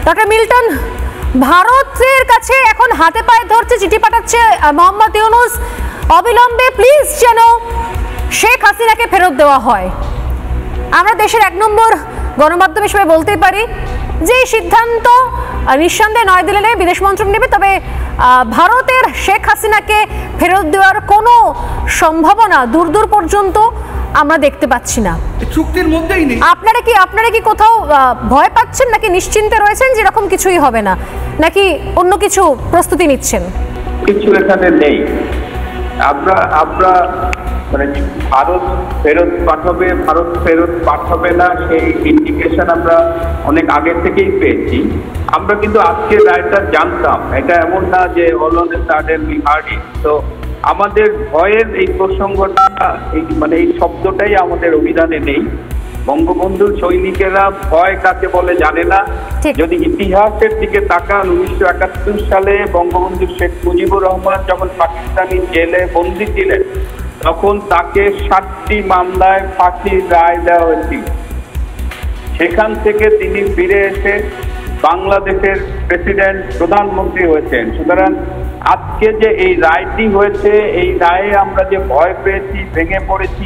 Doctor Milton, ভারতের কাছে এখন হাতে পায়ে ধরছে, চিঠি পাঠাচ্ছে মোহাম্মদ ইউনূস, অবিলম্বে প্লিজ যেন শেখ হাসিনাকে ফেরত দেওয়া হয়। আমরা দেশের 1 নম্বর গণমাধ্যম হিসেবে বলতেই পারি যে সিদ্ধান্ত নিঃসন্দেহে নয়াদিল্লি বিদেশ মন্ত্রক নেবে, তবে ভারতের শেখ হাসিনাকে ফেরত দেওয়ার কোনো সম্ভাবনা দূর দূর পর্যন্ত আমরা দেখতে পাচ্ছি না। চুক্তির মধ্যেই নেই। আপনারা কি কোথাও ভয় পাচ্ছেন, নাকি নিশ্চিন্তে রয়েছেন যে এরকম কিছুই হবে না, নাকি অন্য কিছু প্রস্তুতি নিচ্ছেন? কিছু এখানে নেই। আমরা মানে ভারত ফেরত পাঠাবে না সেই ইন্ডিকেশন আমরা অনেক আগে থেকেই পেয়েছি। আমরা কিন্তু আজকে রায়টা জানতাম, এটা এমন না যে all on sudden we heard it. তো আমাদের ভয়ের এই প্রসঙ্গটা এই শব্দটাই আমাদের অভিধানে নেই। বঙ্গবন্ধুর সৈনিকেরা ভয় কাকে বলে জানে না। যদি ইতিহাসের দিকে তাকান, 1971 সালে বঙ্গবন্ধু শেখ মুজিবুর রহমান যখন পাকিস্তানি জেলে বন্দী ছিলেন, তখন তাকে 7টি মামলায় ফাঁসির রায় দেওয়া হয়েছিল। সেখান থেকে তিনি ফিরে এসে বাংলাদেশের প্রেসিডেন্ট, প্রধানমন্ত্রী হয়েছেন। সুতরাং আজকে যে এই রায়টি হয়েছে, এই রায়ে আমরা যে ভয় পেয়েছি, ভেঙে পড়েছি,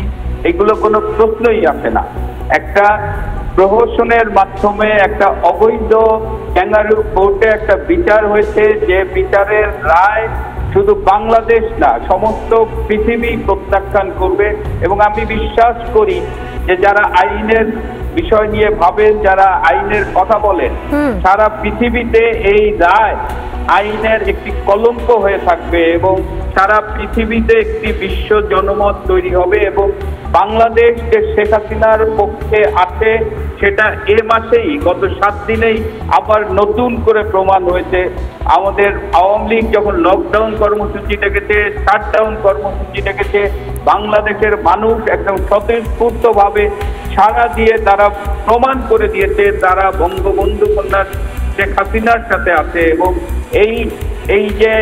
এগুলো কোনো প্রশ্নই আসে না। একটা প্রহসনের মাধ্যমে একটা অবৈধ ক্যাঙ্গারু কোর্টে একটা বিচার হয়েছে, যে বিচারের রায় শুধু বাংলাদেশ না, সমস্ত পৃথিবী প্রত্যাখ্যান করবে। এবং আমি বিশ্বাস করি যে যারা আইনের বিষয় নিয়ে ভাবেন, যারা আইনের কথা বলেন, সারা পৃথিবীতে এই রায় আইনের একটি কলঙ্ক হয়ে থাকবে এবং সারা পৃথিবীতে একটি বিশ্ব জনমত তৈরি হবে। এবং বাংলাদেশ যে শেখ হাসিনার পক্ষে আছে, সেটা এ মাসেই, গত 7 দিনেই আবার নতুন করে প্রমাণ হয়েছে। আমাদের আওয়ামী লীগ যখন লকডাউন কর্মসূচি ডেকেছে, শাটডাউন কর্মসূচি ডেকেছে, বাংলাদেশের মানুষ একদম স্বতঃস্ফূর্তভাবে সাড়া দিয়ে তারা প্রমাণ করে দিয়েছে তারা বঙ্গবন্ধু কন্যা শেখ হাসিনার সাথে আছে। এবং এই যে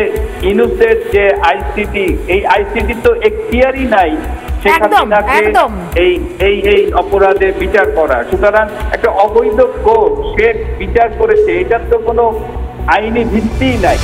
ইউনূসের যে আইসিটি, এই আইসিটি তো এখতিয়ারই নাই শেখ হাসিনাকে এই অপরাধে বিচার করা। সুতরাং একটা অবৈধ কোর্ট সে বিচার করেছে, এটার তো কোনো আইনি ভিত্তিই নাই।